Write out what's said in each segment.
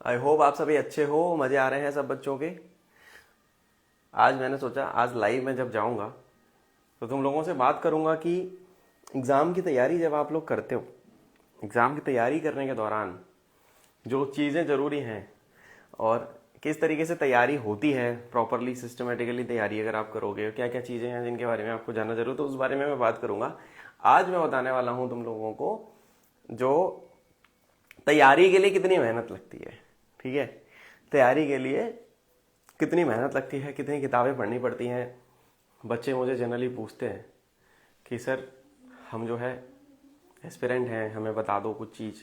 I hope आप सभी अच्छे हो, मज़े आ रहे हैं सब बच्चों के। आज मैंने सोचा आज लाइव में जब जाऊंगा तो तुम लोगों से बात करूंगा कि एग्ज़ाम की तैयारी जब आप लोग करते हो, एग्ज़ाम की तैयारी करने के दौरान जो चीज़ें ज़रूरी हैं और किस तरीके से तैयारी होती है, प्रॉपरली सिस्टमेटिकली तैयारी अगर आप करोगे, क्या क्या चीज़ें हैं जिनके बारे में आपको जानना जरूर, तो उस बारे में मैं बात करूंगा। आज मैं बताने वाला हूं तुम लोगों को जो तैयारी के लिए कितनी मेहनत लगती है। ठीक है, तैयारी के लिए कितनी मेहनत लगती है, कितनी किताबें पढ़नी पड़ती हैं। बच्चे मुझे जनरली पूछते हैं कि सर हम जो है एस्पिरेंट हैं, हमें बता दो कुछ चीज़,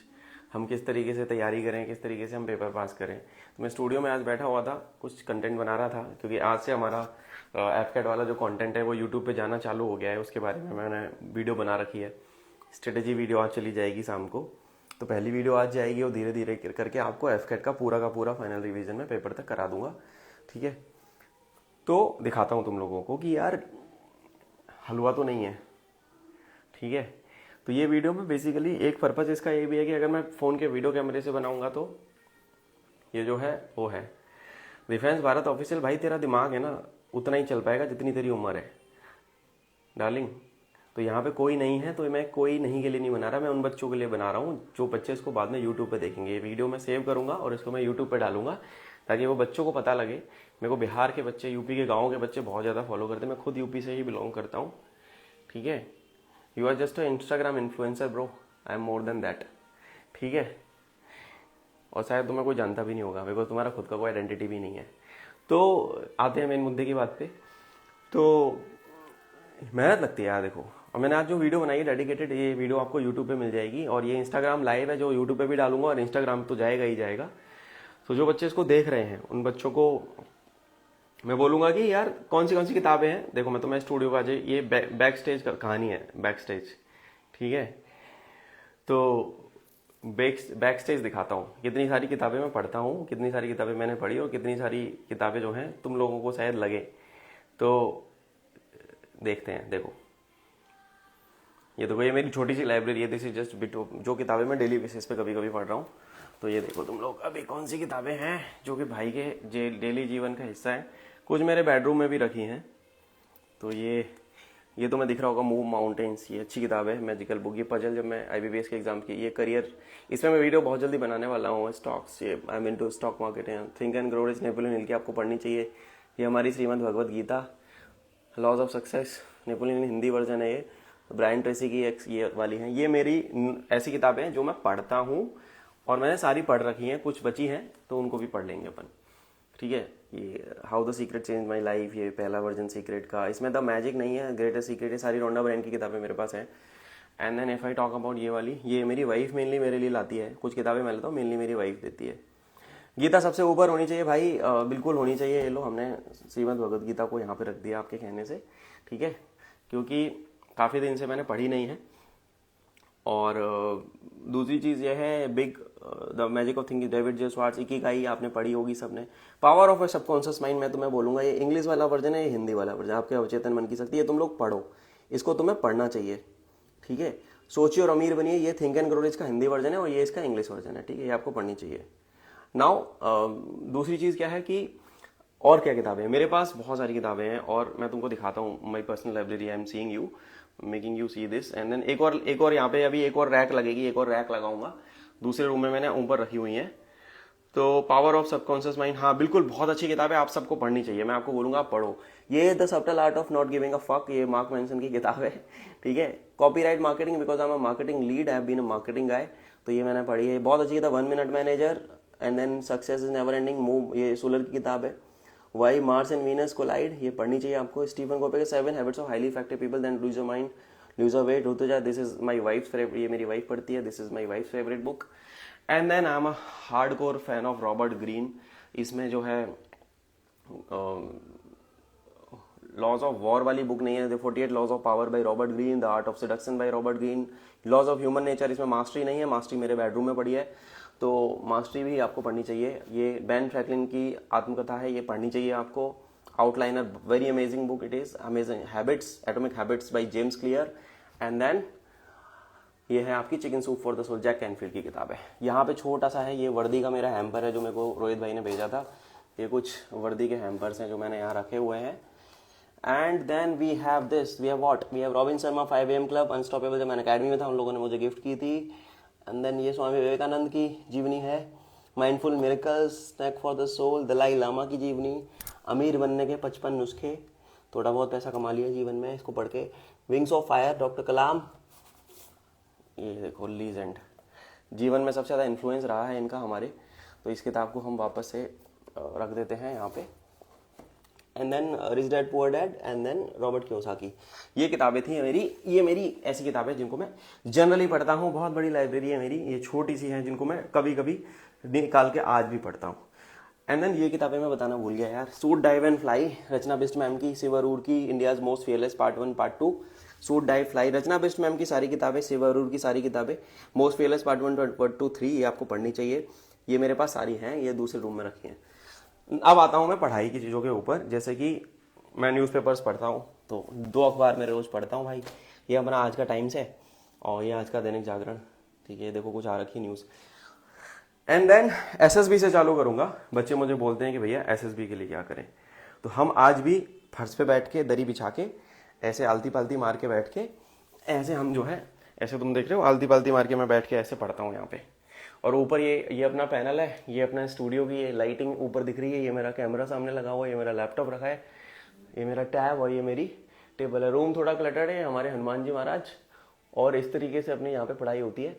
हम किस तरीके से तैयारी करें, किस तरीके से हम पेपर पास करें। तो मैं स्टूडियो में आज बैठा हुआ था, कुछ कंटेंट बना रहा था, क्योंकि आज से हमारा एफकेट वाला जो कंटेंट है वो यूट्यूब पे जाना चालू हो गया है। उसके बारे में मैंने वीडियो बना रखी है, स्ट्रेटेजी वीडियो आज चली जाएगी शाम को। तो पहली वीडियो आज जाएगी और धीरे धीरे करके आपको एफकेट का पूरा फाइनल रिवीजन में पेपर तक करा दूंगा। ठीक है, तो दिखाता हूँ तुम लोगों को कि यार हलवा तो नहीं है। ठीक है, तो ये वीडियो में बेसिकली एक पर्पज़ इसका ये भी है कि अगर मैं फ़ोन के वीडियो कैमरे से बनाऊंगा तो ये जो है वो है डिफेंस भारत ऑफिशियल। भाई तेरा दिमाग है ना उतना ही चल पाएगा जितनी तेरी उम्र है डार्लिंग। तो यहाँ पे कोई नहीं है, तो मैं कोई नहीं के लिए नहीं बना रहा, मैं उन बच्चों के लिए बना रहा हूँ जो बच्चे इसको बाद में यूट्यूब पे देखेंगे। ये वीडियो मैं सेव करूँगा और इसको मैं यूट्यूब पे डालूंगा ताकि वो बच्चों को पता लगे। मेरे को बिहार के बच्चे, यूपी के गाँव के बच्चे बहुत ज़्यादा फॉलो करते हैं। मैं खुद यूपी से ही बिलोंग करता हूँ। ठीक है, you are just a Instagram influencer bro, I am more than that. ठीक है, और शायद तुम्हें कोई जानता भी नहीं होगा, मेरे को तुम्हारा खुद का कोई आइडेंटिटी भी नहीं है। तो आते हैं मेन मुद्दे की बात पे। तो मेहनत लगती है यार, देखो। और मैंने आज जो वीडियो बनाई है डेडिकेटेड, ये वीडियो आपको यूट्यूब पे मिल जाएगी और ये इंस्टाग्राम लाइव है जो यूट्यूब पे भी डालूंगा और इंस्टाग्राम तो जाएगा ही जाएगा। तो जो बच्चे इसको देख रहे हैं उन बच्चों को मैं बोलूंगा कि यार कौन सी किताबें हैं। देखो मैं तुम्हें स्टूडियो का ये बैक स्टेज कहानी है, बैक स्टेज। ठीक है, तो बैक स्टेज दिखाता हूँ, कितनी सारी किताबें मैं पढ़ता हूँ, कितनी सारी किताबें मैंने पढ़ी और कितनी सारी किताबें जो हैं तुम लोगों को शायद लगे। तो देखते हैं। देखो ये देखो, ये मेरी छोटी सी लाइब्रेरी है, दिस इज जस्ट बिट जो किताबें मैं डेली बेसिस पे कभी कभी पढ़ रहा हूँ। तो ये देखो तुम लोग अभी कौन सी किताबें हैं जो कि भाई के डेली जीवन का हिस्सा है। कुछ मेरे बेडरूम में भी रखी हैं। तो ये तो मैं दिख रहा होगा, मूव माउंटेन्स, ये अच्छी किताब है, मैजिकल बुक। ये पजल जब मैं आईबीपीएस के एग्जाम की, ये करियर, इसमें मैं वीडियो बहुत जल्दी बनाने वाला हूँ। स्टॉक्स, ये I mean to stock market है। Think and grow rich, Napoleon Hill की आपको पढ़नी चाहिए। ये हमारी Shrimad Bhagavad Gita, laws of success, Napoleon Hindi version है। ये ब्रायन ट्रेसी की ये वाली है। ये मेरी ऐसी किताबें हैं जो मैं पढ़ता हूँ और मैंने सारी पढ़ रखी हैं, कुछ बची हैं तो उनको भी पढ़ लेंगे अपन। ठीक है, ये how the secret change my life, ये पहला वर्जन सीक्रेट का। इसमें द मैजिक नहीं है, ग्रेटेस्ट सीक्रेट है। सारी रोंडा ब्रायन की किताबें मेरे पास हैं। And then if I talk about ये वाली, ये मेरी वाइफ मेनली मेरे लिए लाती है। कुछ किताबें मैं लेता हूँ, मेनली मेरी वाइफ देती है। गीता सबसे ऊपर होनी चाहिए भाई, बिल्कुल होनी चाहिए। ये लो, हमने श्रीमद् भगवद गीता को यहाँ पे रख दिया आपके कहने से। ठीक है, क्योंकि काफ़ी दिन से मैंने पढ़ी नहीं है। और दूसरी चीज़ यह है, big the magic of thinking, David J Swarts, Ikigai आपने पढ़ी होगी सबने। Power of A subconscious mind, मैं तुम्हें बोलूंगा ये इंग्लिश वाला वर्जन है, ये हिंदी वाला वर्जन, आपके अवचेतन मन की शक्ति। ये तुम लोग पढ़ो, इसको तुम्हें पढ़ना चाहिए। ठीक है, सोचिए और अमीर बनिए, ये थिंक एंड ग्रो रिच का हिंदी वर्जन है और ये इसका इंग्लिश वर्जन है। ठीक है, ये आपको पढ़नी चाहिए। नाउ दूसरी चीज़ क्या है कि और क्या किताबें हैं मेरे पास, बहुत सारी किताबें हैं और मैं तुमको दिखाता हूँ। My personal library, I am seeing you, making you see this. And then एक और यहाँ पे अभी एक और रैक लगेगी, एक और रैक लगाऊंगा दूसरे रूम में, मैंने ऊपर रखी हुई है। तो पावर ऑफ सबकॉन्शियस माइंड, हाँ बिल्कुल बहुत अच्छी किताब है, आप सबको पढ़नी चाहिए। मैं आपको बोलूंगा आप पढ़ो। ये the subtle art of not giving a fuck, ये मार्क मैनसन की किताब है। ठीक है, copyright marketing, because I am a marketing lead, I have been a marketing guy. तो ये मैंने पढ़ी है, बहुत अच्छी किताब। 1 minute manager, and then success is never ending, move, ये सोलर की किताब है। Why Mars and Venus collide, ये पढ़नी चाहिए आपको। स्टीफन कोपे के 7 habits of highly effective people, then lose your mind, lose a weight, Rutuja, this is my wife favourite, ये मेरी वाइफ पढ़ती है, this is my wife favourite book. And then I am a hardcore fan of Robert Greene. इसमें जो है laws of war वाली book नहीं है, the 48 laws of power by Robert Greene, the art of seduction by Robert Greene, laws of human nature, इसमें mastery नहीं है, mastery मेरे बेडरूम में पड़ी है, तो मास्टरी भी आपको पढ़नी चाहिए। ये बेन फ्रैंकलिन की आत्मकथा है, ये पढ़नी चाहिए आपको। Outliers, very amazing book it is, amazing. Habits, atomic habits by James Clear. And then ये है आपकी chicken soup for the soul, Jack Canfield की किताब है। यहाँ पे छोटा सा है, ये वर्दी का मेरा हैम्पर है जो मेरे को रोहित भाई ने भेजा था। ये कुछ वर्दी के हैम्पर्स हैं जो मैंने यहाँ रखे हुए हैं। And then we have this, we have what, we have Robin Sharma 5 AM club unstoppable, जब मैंने अकेडमी में था उन लोगों ने मुझे गिफ्ट की थी। एंड देन ये स्वामी विवेकानंद की जीवनी है, mindful miracles, snack for the soul, Dalai Lama की जीवनी, अमीर बनने के 55 नुस्खे, थोड़ा बहुत पैसा कमा लिया जीवन में, इसको पढ़ के। विंग्स ऑफ फायर, डॉक्टर कलाम, ये देखो लीजेंड, जीवन में सबसे ज़्यादा इन्फ्लुएंस रहा है इनका हमारे, तो इस किताब को हम वापस से रख देते हैं यहाँ पे। And then rich dad poor dad, and then Robert Kiyosaki. ये किताबें थी मेरी, ये मेरी ऐसी किताबें जिनको मैं जनरली पढ़ता हूँ। बहुत बड़ी लाइब्रेरी है मेरी, ये छोटी सी है जिनको मैं कभी कभी निकाल के आज भी पढ़ता हूँ। एंड देन ये किताबें मैं बताना भूल गया यार, suit dive and fly, Rachna Bisht ma'am की, सिवा अरोड़ा की India's most fearless part 1 part 2, suit dive fly, Rachna Bisht ma'am की सारी किताबें, सिवा अरोड़ा की सारी किताबें, मोस्ट फियरलेस पार्ट 1 पार्ट 2 3, ये आपको पढ़नी चाहिए। ये मेरे पास सारी हैं, ये दूसरे रूम में रखी हैं। अब आता हूँ मैं पढ़ाई की चीज़ों के ऊपर, जैसे कि मैं न्यूज़पेपर्स पढ़ता हूँ, तो 2 अखबार मैं रोज़ पढ़ता हूँ भाई। ये हमारा आज का टाइम्स है और ये आज का दैनिक जागरण, ठीक है, देखो कुछ आ रखी न्यूज़। एंड देन एसएसबी से चालू करूँगा। बच्चे मुझे बोलते हैं कि भैया एसएसबी के लिए क्या करें, तो हम आज भी फर्श पे बैठ के, दरी बिछा के, ऐसे आलती पालती मार के बैठ के, ऐसे हम जो है, ऐसे तुम देख रहे हो आलती पालती मार के मैं बैठ के ऐसे पढ़ता हूँ यहाँ पे। और ऊपर ये अपना पैनल है, ये अपना स्टूडियो की ये लाइटिंग ऊपर दिख रही है, ये मेरा कैमरा सामने लगा हुआ है, ये मेरा लैपटॉप रखा है, ये मेरा टैब और ये मेरी टेबल है। रूम थोड़ा क्लटर्ड है, हमारे हनुमान जी महाराज, और इस तरीके से अपनी यहाँ पे पढ़ाई होती है,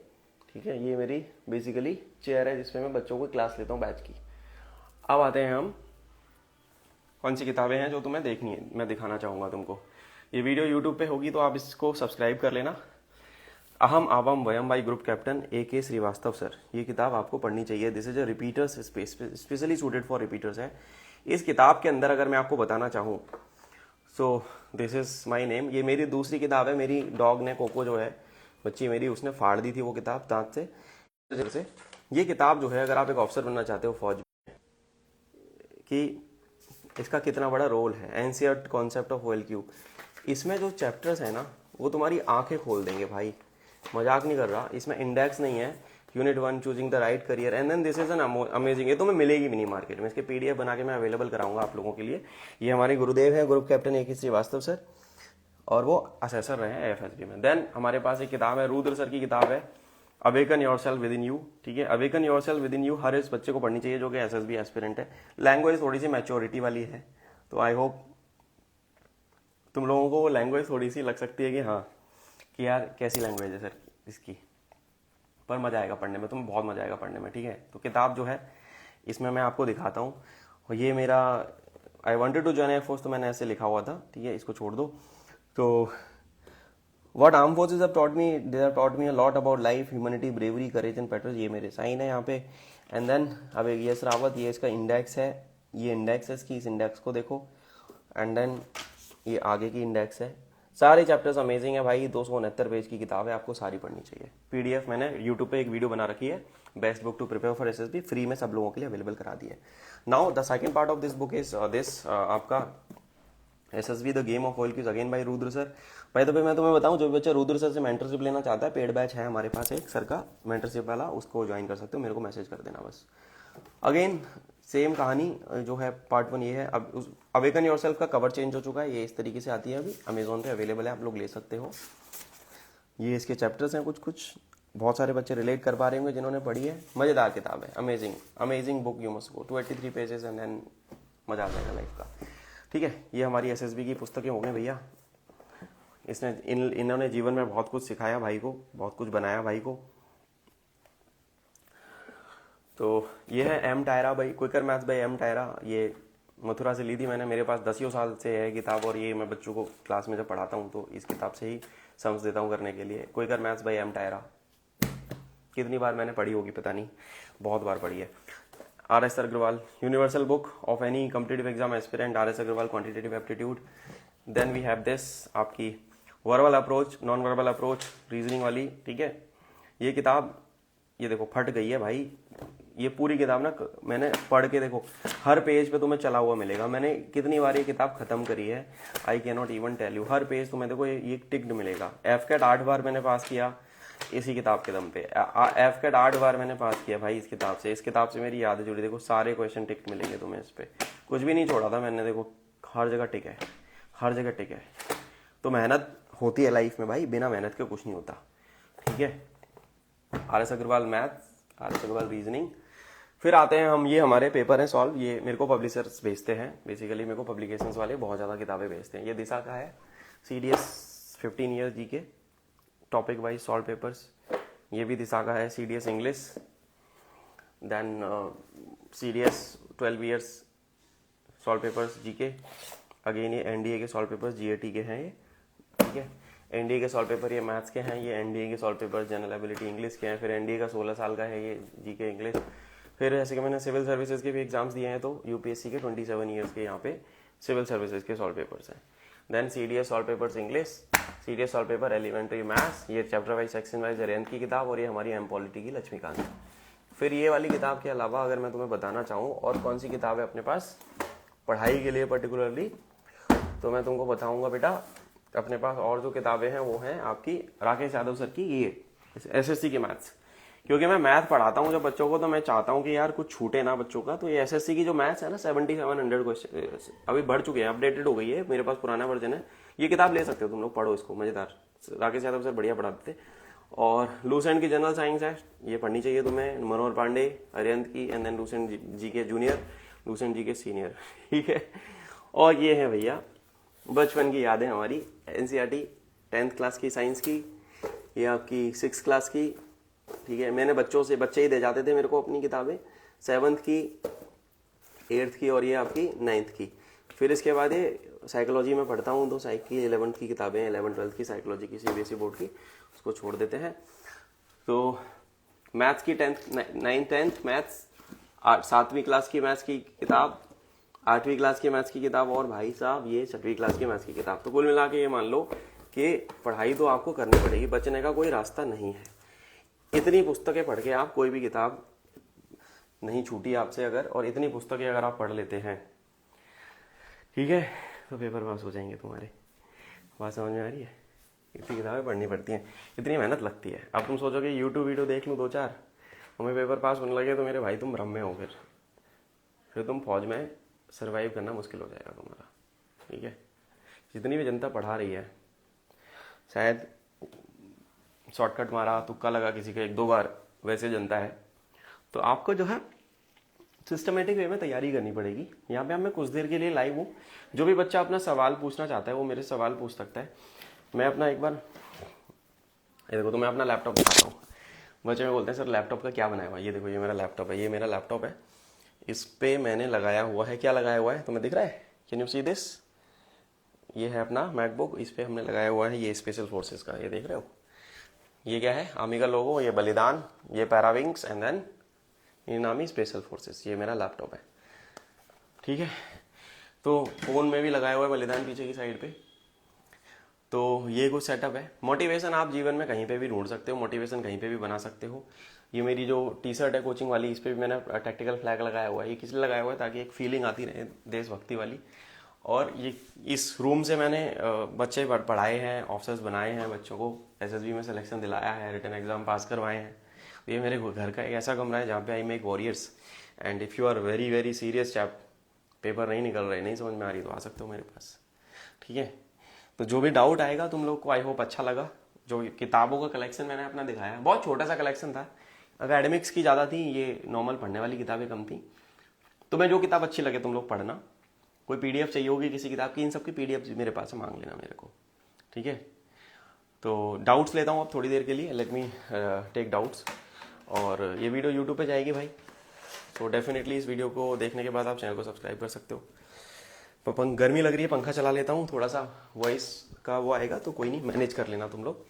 ठीक है। ये मेरी बेसिकली चेयर है जिसपे मैं बच्चों को क्लास लेता हूँ बैच की। अब आते हैं हम, कौन सी किताबें हैं जो तुम्हें देखनी है, मैं दिखाना चाहूँगा तुमको। ये वीडियो यूट्यूब पे होगी तो आप इसको सब्सक्राइब कर लेना। Aham Avam Vayam by group captain AK Shrivastava sir, ये किताब आपको पढ़नी चाहिए। This is a repeaters, specially suited for repeaters है। इस किताब के अंदर अगर मैं आपको बताना चाहूँ, so this is my name, ये मेरी दूसरी किताब है। मेरी डॉग ने, कोको जो है बच्ची मेरी, उसने फाड़ दी थी वो किताब दांत से। ये किताब जो है, अगर आप एक ऑफिसर बनना चाहते हो फौज में, कि इसका कितना बड़ा रोल है, एनसीईआरटी कॉन्सेप्ट ऑफ OLQ, इसमें जो चैप्टर्स है ना वो तुम्हारी आंखें खोल देंगे भाई, मजाक नहीं कर रहा। इसमें इंडेक्स नहीं है, unit 1 choosing the right career, and then this is an amazing, ये तो मैं मिलेगी भी नहीं मार्केट में। इसके PDF बना के मैं अवेलेबल कराऊंगा आप लोगों के लिए। ये हमारे गुरुदेव है, group captain AK Shrivastava sir, और वो असेसर रहे हैं FSB में। देन हमारे पास एक किताब है, रुद्र सर की किताब है, awaken yourself within you, ठीक है। Awaken yourself within you हर इस बच्चे को पढ़नी चाहिए जो कि SSB एस्पिरेंट है। लैंग्वेज थोड़ी सी मैच्योरिटी वाली है, तो आई होप तुम लोगों को वो लैंग्वेज थोड़ी सी लग सकती है कि हाँ, कि यार कैसी लैंग्वेज है सर इसकी, पर मज़ा आएगा पढ़ने में, तुम्हें बहुत मज़ा आएगा पढ़ने में, ठीक है। तो किताब जो है इसमें मैं आपको दिखाता हूँ, और ये मेरा I wanted to join air force, तो मैंने ऐसे लिखा हुआ था, ठीक है, इसको छोड़ दो। तो what arm forces have taught me, they have taught me a lot about life, humanity, bravery, courage and petrol, ये मेरे साइन है यहाँ पे। एंड देन अब यस रावत, ये इसका इंडेक्स है, ये इंडेक्स है इसकी, इस इंडेक्स को देखो। एंड देन ये आगे की इंडेक्स है। सारे चैप्टर्स अमेजिंग है भाई, 269 पेज की किताब है, आपको सारी पढ़नी चाहिए। PDF मैंने यूट्यूब पे एक वीडियो बना रखी है, best book to prepare for SSB, free में सब लोगों के लिए अवेलेबल करा दी है। Now the second part of this book is this, आपका SSB the game of OLQ again by Rudra sir. भाई तो मैं तुम्हें बताऊं, जो बच्चा रुद्र सर से मेंटरशिप लेना चाहता है, पेड बैच है हमारे पास एक सर का मेंटरशिप वाला, उसको ज्वाइन कर सकते हो, मेरे को मैसेज कर देना बस। अगेन सेम कहानी जो है, पार्ट 1 ये है। अब अवेकन योरसेल्फ का कवर चेंज हो चुका है, ये इस तरीके से आती है, अभी अमेजोन पे अवेलेबल है, आप लोग ले सकते हो। ये इसके चैप्टर्स हैं, कुछ बहुत सारे बच्चे रिलेट कर पा रहे होंगे जिन्होंने पढ़ी है। मज़ेदार किताब है, amazing amazing book, you must go, 283 pages, and then मज़ा आ जाएगा लाइफ का, ठीक है। ये हमारी SSB की पुस्तकें हो गई भैया। इन्होंने जीवन में बहुत कुछ सिखाया भाई को, बहुत कुछ बनाया भाई को। तो ये है M टायरा भाई, क्विकर मैथ्स बाय M टायरा, ये मथुरा से ली थी मैंने, मेरे पास 10 साल से है किताब, और ये मैं बच्चों को क्लास में जब पढ़ाता हूँ तो इस किताब से ही सम्स देता हूँ करने के लिए। क्विकर मैथ्स बाय M टायरा, कितनी बार मैंने पढ़ी होगी पता नहीं, बहुत बार पढ़ी है। RS Agarwal, universal book of any competitive exam aspirant, RS Agarwal quantitative aptitude. Then we have this, आपकी verbal approach, non verbal approach, reasoning वाली, ठीक है। ये किताब, ये देखो फट गई है भाई, ये पूरी किताब ना मैंने पढ़ के देखो, हर पेज पे तुम्हें चला हुआ मिलेगा। मैंने कितनी बार ये किताब खत्म करी है, I can not even tell you. हर पेज तुम्हें देखो ये टिक्ड मिलेगा। FCAT 8 बार मैंने पास किया, इसी किताब के दम पे। एफ कैट 8 बार मैंने पास किया भाई इस किताब से। इस किताब से मेरी याद जुड़ी, देखो सारे क्वेश्चन टिक मिलेंगे तुम्हें इस पे, कुछ भी नहीं छोड़ा था मैंने, देखो हर जगह टिक है, हर जगह टिक है। तो मेहनत होती है लाइफ में भाई, बिना मेहनत के कुछ नहीं होता। ठीक है, RS Agarwal maths, RS Agarwal reasoning. फिर आते हैं हम, ये हमारे पेपर हैं सॉल्व, ये मेरे को पब्लिशर्स भेजते हैं बेसिकली, मेरे को पब्लिकेशंस वाले बहुत ज़्यादा किताबें भेजते हैं। ये दिशा का है CDS 15 years GK topic wise solve papers. ये भी दिशा का है CDS English, then CDS 12 years solve papers GK। Again ये NDA के सॉल्व पेपर्स GAT के हैं ये। ठीक है, NDA के सॉल्व पेपर ये मैथ्स के हैं, ये NDA के solve paper general ability English के हैं। फिर NDA का 16 साल का है ये GK इंग्लिश। फिर जैसे कि मैंने सिविल सर्विसेज के भी एग्जाम्स दिए हैं, तो UPSC के 27 ईयर्स के यहाँ पे सिविल सर्विसेज के सॉल्व पेपर्स हैं। Then CDS solve papers English, CDS solve paper elementary maths, ये chapter wise section wise arrange की किताब, और ये हमारी एम पॉलिटी की लक्ष्मीकांत। फिर ये वाली किताब के अलावा अगर मैं तुम्हें बताना चाहूँ और कौन सी किताब है अपने पास पढ़ाई के लिए पर्टिकुलरली, तो मैं तुमको बताऊँगा बेटा, अपने पास और जो किताबें हैं वो हैं आपकी राकेश यादव सर की ये SSC की मैथ्स। क्योंकि मैं मैथ पढ़ाता हूँ जब बच्चों को, तो मैं चाहता हूँ कि यार कुछ छूटे ना बच्चों का। तो ये SSC की जो मैथ्स है ना 7700 क्वेश्चन अभी बढ़ चुके हैं, अपडेटेड हो गई है, मेरे पास पुराना वर्जन है। ये किताब ले सकते हो तुम लोग, पढ़ो इसको, मजेदार। राकेश यादव सर बढ़िया पढ़ाते थे। और लूसेंट की जनरल साइंस है, ये पढ़नी चाहिए तुम्हें, मनोहर पांडे अरिहंत की, and then Lucent GK junior, Lucent GK senior. ठीक है, और ये है भैया बचपन की यादें हमारी, NCERT 10th क्लास की साइंस की, ये आपकी 6th क्लास की। ठीक है, मैंने बच्चे ही दे जाते थे मेरे को अपनी किताबें, 7th की, 8th की, और ये आपकी 9th की। फिर इसके बाद ये साइकोलॉजी में पढ़ता हूँ, तो साइक की 11th की किताबें, 11th 12th की साइकोलॉजी की CBSE बोर्ड की, उसको छोड़ देते हैं। तो मैथ्स की 9th 10th मैथ्स, 7वीं क्लास की मैथ्स की किताब, 8वीं क्लास की मैथ्स की किताब, और भाई साहब ये 6वीं क्लास की मैथ्स की किताब। तो कुल मिला के ये मान लो कि पढ़ाई तो आपको करनी पड़ेगी, बचने का कोई रास्ता नहीं है। इतनी पुस्तकें पढ़ के आप, कोई भी किताब नहीं छूटी आपसे अगर, और इतनी पुस्तकें अगर आप पढ़ लेते हैं, ठीक है, तो पेपर पास हो जाएंगे तुम्हारे। बात समझ में आ रही है? इतनी किताबें पढ़नी पड़ती हैं, इतनी मेहनत लगती है। अब तुम सोचोगे यूट्यूब वीडियो देख लूँ 2-4, हमें पेपर पास होने लगे, तो मेरे भाई तुम भ्रम में हो, फिर तुम फौज में सर्वाइव करना मुश्किल हो जाएगा तुम्हारा। ठीक है, जितनी भी जनता पढ़ा रही है, शायद शॉर्टकट मारा, तुक्का लगा किसी का 1-2 बार, वैसे जनता है, तो आपको जो है सिस्टमेटिक वे में तैयारी करनी पड़ेगी। यहाँ पे मैं कुछ देर के लिए लाइव हूँ, जो भी बच्चा अपना सवाल पूछना चाहता है वो मेरे सवाल पूछ सकता है। मैं अपना एक बार, ये देखो, तो मैं अपना लैपटॉप दिखाता हूँ। बच्चे में बोलते हैं सर लैपटॉप का क्या बनाया हुआ है? ये देखो, ये मेरा लैपटॉप है, ये मेरा लैपटॉप है, इस पे मैंने लगाया हुआ है, क्या लगाया हुआ है तुम्हें दिख रहा है? Can you see this? ये है अपना मैकबुक, इस पे हमने लगाया हुआ है ये स्पेशल फोर्सेस का, ये देख रहे हो, ये क्या है? आर्मी का लोगो, ये बलिदान, ये parawings, and then Indian army special forces. ये मेरा लैपटॉप है, ठीक है। तो फोन में भी लगाया हुआ है बलिदान पीछे की साइड पे। तो ये कुछ सेटअप है। मोटिवेशन आप जीवन में कहीं पे भी ढूंढ सकते हो, मोटिवेशन कहीं पे भी बना सकते हो। ये मेरी जो टी शर्ट है कोचिंग वाली, इस पर भी मैंने टैक्टिकल फ्लैग लगाया हुआ है। ये किस लिए लगाया हुआ है? ताकि एक फीलिंग आती रहे देशभक्ति वाली। और ये इस रूम से मैंने बच्चे पढ़ाए हैं, ऑफिसर्स बनाए हैं, बच्चों को SSB में सिलेक्शन दिलाया है, रिटन एग्जाम पास करवाए हैं। तो ये मेरे घर का एक ऐसा कमरा है जहाँ पे I make warriors. And if you are very very serious, चैप पेपर नहीं निकल रहे, नहीं समझ में आ रही, तो आ सकते हो मेरे पास, ठीक है। तो जो भी डाउट आएगा तुम लोग को, आई होप अच्छा लगा। जो किताबों का कलेक्शन मैंने अपना दिखाया, बहुत छोटा सा कलेक्शन था, एकेडमिक्स की ज़्यादा थी, ये नॉर्मल पढ़ने वाली किताबें कम थी। तो मैं जो किताब अच्छी लगे तुम लोग पढ़ना। कोई PDF चाहिए होगी किसी किताब की, इन सब की PDF मेरे पास मांग लेना मेरे को, ठीक है। तो डाउट्स लेता हूँ अब थोड़ी देर के लिए, लेट मी टेक डाउट्स। और ये वीडियो यूट्यूब पे जाएगी भाई, तो डेफिनेटली इस वीडियो को देखने के बाद आप चैनल को सब्सक्राइब कर सकते हो। गर्मी लग रही है, पंखा चला लेता हूँ, थोड़ा सा वॉइस का वो आएगा, तो कोई नहीं, मैनेज कर लेना तुम लोग।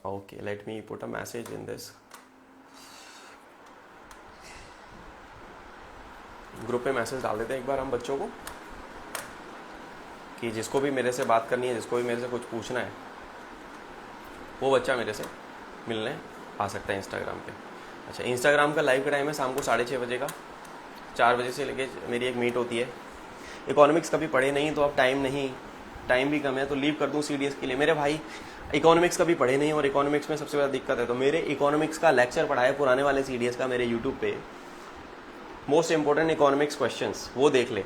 Okay, let me put a message in this group पे। मैसेज डाल देते हैं एक बार हम बच्चों को कि जिसको भी मेरे से बात करनी है, जिसको भी मेरे से कुछ पूछना है, वो बच्चा मेरे से मिलने आ सकता है इंस्टाग्राम पे। अच्छा, इंस्टाग्राम का लाइव का टाइम है शाम को 6:30 बजे का, 4 बजे से लेके मेरी एक मीट होती है। इकोनॉमिक्स कभी पढ़े नहीं, तो अब टाइम भी कम है, तो लीव कर दूं CDS के लिए। मेरे भाई इकोनॉमिक्स कभी पढ़े नहीं और इकोनॉमिक्स में सबसे ज़्यादा दिक्कत है, तो मेरे इकोनॉमिक्स का लेक्चर पढ़ा है पुराने वाले CDS का मेरे यूट्यूब पे, मोस्ट इंपॉर्टेंट इकोनॉमिक्स क्वेश्चंस, वो देख ले।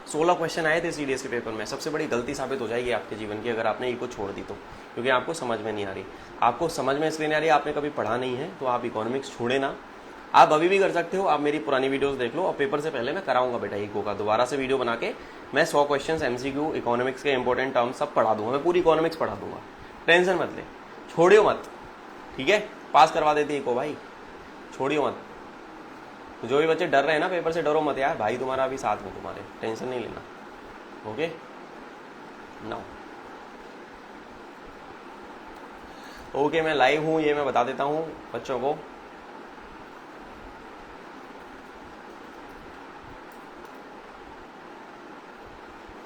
16 क्वेश्चन आए थे CDS के पेपर में। सबसे बड़ी गलती साबित हो जाएगी आपके जीवन की अगर आपने इको छोड़ दी तो, क्योंकि आपको समझ में नहीं आ रही। आपको समझ में इसलिए नहीं आ रही, आपने कभी पढ़ा नहीं है, तो आप इकोनॉमिक्स छोड़े ना। आप अभी भी कर सकते हो, आप मेरी पुरानी वीडियोस देख लो, और पेपर से पहले मैं कराऊंगा बेटा इको का दोबारा से वीडियो बना के, मैं 100 क्वेश्चन MCQ इकोनॉमिक्स के इंपॉर्टेंट टर्म्स सब पढ़ा दूंगा, मैं पूरी इकोनॉमिक्स पढ़ा दूंगा, टेंशन मत ले, छोड़ियो मत, ठीक है। पास करवा देती इको भाई, छोड़ियो मत। जो भी बच्चे डर रहे हैं ना पेपर से, डरो मत यार, भाई तुम्हारा अभी साथ में, तुम्हारे टेंशन नहीं लेना, ओके नाउ। ओके मैं लाइव हूं, ये मैं बता देता हूं बच्चों को।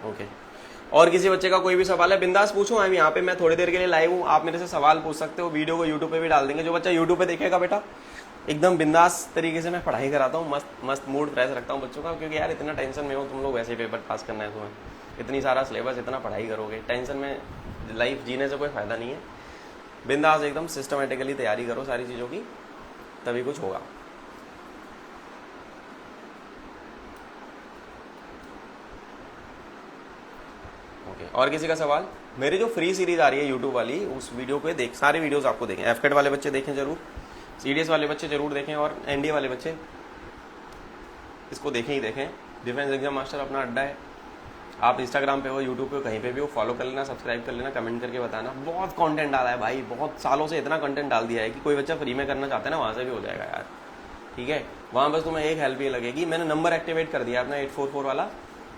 ओके और किसी बच्चे का कोई भी सवाल है बिंदास पूछो। मैं यहाँ पे, मैं थोड़ी देर के लिए लाइव हूँ, आप मेरे से सवाल पूछ सकते हो। वीडियो को यूट्यूब पे भी डाल देंगे, जो बच्चा यूट्यूब पे देखेगा बेटा, एकदम बिंदास तरीके से मैं पढ़ाई कराता हूँ, मस्त मस्त मूड फ्रेश रखता हूँ बच्चों का, क्योंकि यार इतना टेंशन में हो तुम लोग, वैसे ही पेपर पास करना है तुम्हें, इतनी सारा सिलेबस, इतना पढ़ाई करोगे, टेंशन में लाइफ जीने से कोई फायदा नहीं है। बिंदास एकदम सिस्टमेटिकली तैयारी करो सारी चीज़ों की, तभी कुछ होगा। ओके और किसी का सवाल? मेरी जो फ्री सीरीज आ रही है यूट्यूब वाली, उस वीडियो को देख, सारे वीडियोस आपको देखें। एफकेट वाले बच्चे देखें जरूर, CDS वाले बच्चे जरूर देखें, और NDA वाले बच्चे इसको देखें ही देखें। डिफेंस एग्जाम मास्टर अपना अड्डा है, आप इंस्टाग्राम पे हो, यूट्यूब पे, कहीं पे भी हो, फॉलो कर लेना, सब्सक्राइब कर लेना, कमेंट करके बताना। बहुत कंटेंट डाला है भाई, बहुत सालों से इतना कंटेंट डाल दिया है कि कोई बच्चा फ्री में करना चाहता है ना, वहाँ से भी हो जाएगा यार, ठीक है। वहाँ बस तुम्हें एक हेल्प ये लगेगी, मैंने नंबर एक्टिवेट कर दिया अपना 844 वाला,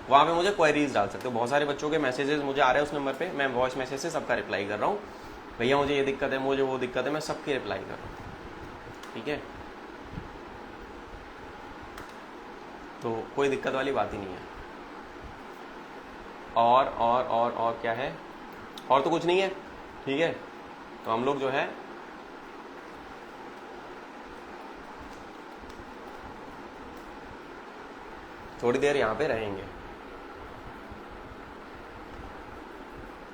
वहाँ पे मुझे क्वेरीज डाल सकते हो। बहुत सारे बच्चों के मैसेजेस मुझे आ रहे हैं उस नंबर पे, मैं वॉइस मैसेज से सबका रिप्लाई कर रहा हूँ। भैया मुझे ये दिक्कत है, मुझे वो दिक्कत है, मैं सबकी रिप्लाई कर रहा हूँ, ठीक है। तो कोई दिक्कत वाली बात ही नहीं है। और क्या है? और तो कुछ नहीं है, ठीक है। तो हम लोग जो है थोड़ी देर यहाँ पे रहेंगे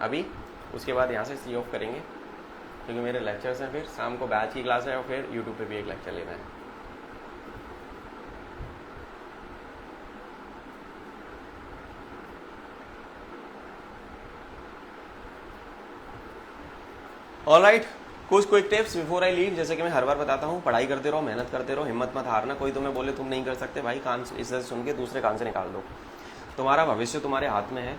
अभी, उसके बाद यहाँ से सी ऑफ करेंगे, क्योंकि मेरे लेक्चर्स हैं, फिर शाम को बैच की क्लास है, और फिर यूट्यूब पे भी एक लेक्चर लेना है। ऑलराइट, कुछ quick tips before I leave. जैसे कि मैं हर बार बताता हूँ, पढ़ाई करते रहो, मेहनत करते रहो, हिम्मत मत हारना। कोई तुम्हें बोले तुम नहीं कर सकते, भाई कान इसे सुन के दूसरे कान से निकाल दो। तुम्हारा भविष्य तुम्हारे हाथ में है,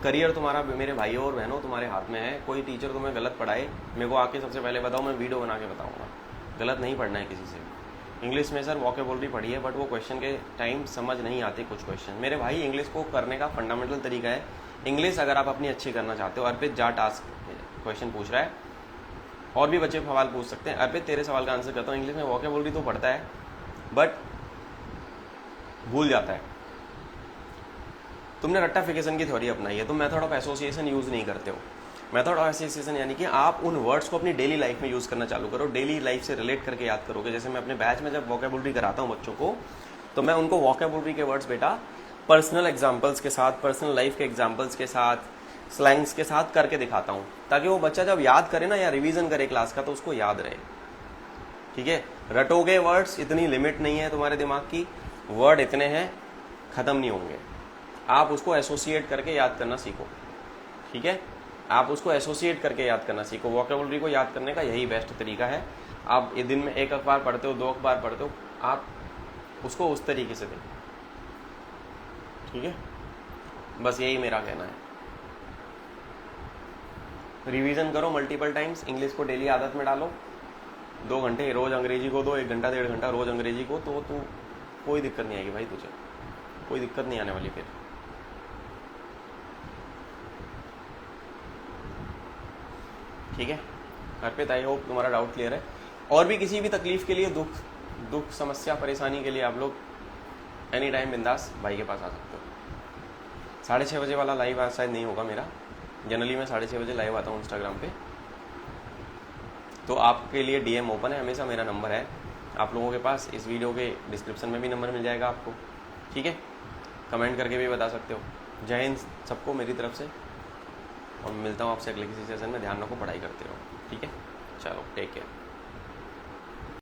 करियर तुम्हारा, मेरे भाइयों और बहनों, तुम्हारे हाथ में है। कोई टीचर तुम्हें गलत पढ़ाए, मेरे को आके सबसे पहले बताओ, मैं वीडियो बना के बताऊंगा। गलत नहीं पढ़ना है किसी से। इंग्लिश में सर वोकेबुलरी पढ़ी है, बट वो क्वेश्चन के टाइम समझ नहीं आते कुछ क्वेश्चन। मेरे भाई इंग्लिश को करने का फंडामेंटल तरीका है, इंग्लिश अगर आप अपनी अच्छी करना चाहते हो, अर्पित जा टास्क क्वेश्चन पूछ रहा है, और भी बच्चे सवाल पूछ सकते हैं। अर्पित तेरे सवाल का आंसर करता हूँ। इंग्लिश में वोकेबुलरी तो पढ़ता है, बट भूल जाता है। तुमने रट्टाफिकेशन की थ्योरी अपनाई है, तुम मेथड ऑफ एसोसिएशन यूज नहीं करते हो। मेथड ऑफ एसोसिएशन यानी कि आप उन वर्ड्स को अपनी डेली लाइफ में यूज करना चालू करो, डेली लाइफ से रिलेट करके याद करोगे। जैसे मैं अपने बैच में जब वोकेबुलरी कराता हूँ बच्चों को, तो मैं उनको वोकेबुलरी के वर्ड्स बेटा पर्सनल एग्जाम्पल्स के साथ, पर्सनल लाइफ के एग्जाम्पल्स के साथ, स्लैंग्स के साथ करके दिखाता हूँ, ताकि वो बच्चा जब याद करे ना, या रिवीजन करे क्लास का, तो उसको याद रहे, ठीक है। रटोगे वर्ड्स, इतनी लिमिट नहीं है तुम्हारे दिमाग की, वर्ड इतने हैं, खत्म नहीं होंगे। आप उसको एसोसिएट करके याद करना सीखो, ठीक है। आप उसको एसोसिएट करके याद करना सीखो। वोकेबुलरी को याद करने का यही बेस्ट तरीका है। आप ये दिन में 1 अखबार पढ़ते हो, 2 अखबार पढ़ते हो, आप उसको उस तरीके से देखो, ठीक है। बस यही मेरा कहना है। रिवीजन करो मल्टीपल टाइम्स, इंग्लिश को डेली आदत में डालो। 2 घंटे रोज अंग्रेजी को दो, 1 घंटा 1.5 घंटा रोज अंग्रेजी को, तो तू कोई दिक्कत नहीं आएगी भाई, तुझे कोई दिक्कत नहीं आने वाली फिर। ठीक है अर्पित, आई होप तुम्हारा डाउट क्लियर है। और भी किसी भी तकलीफ के लिए, दुख समस्या परेशानी के लिए आप लोग एनी टाइम बिंदास भाई के पास आ सकते हो। 6:30 बजे वाला लाइव आज शायद नहीं होगा मेरा, जनरली मैं 6:30 बजे लाइव आता हूँ इंस्टाग्राम पे, तो आपके लिए DM ओपन है हमेशा, मेरा नंबर है आप लोगों के पास। इस वीडियो के डिस्क्रिप्शन में भी नंबर मिल जाएगा आपको, ठीक है। कमेंट करके भी बता सकते हो। जय हिंद सबको मेरी तरफ से। और मिलता हूँ आपसे अगले किसी सेशन में। ध्यान रखो, पढ़ाई करते रहो, ठीक है? चलो, टेक केयर।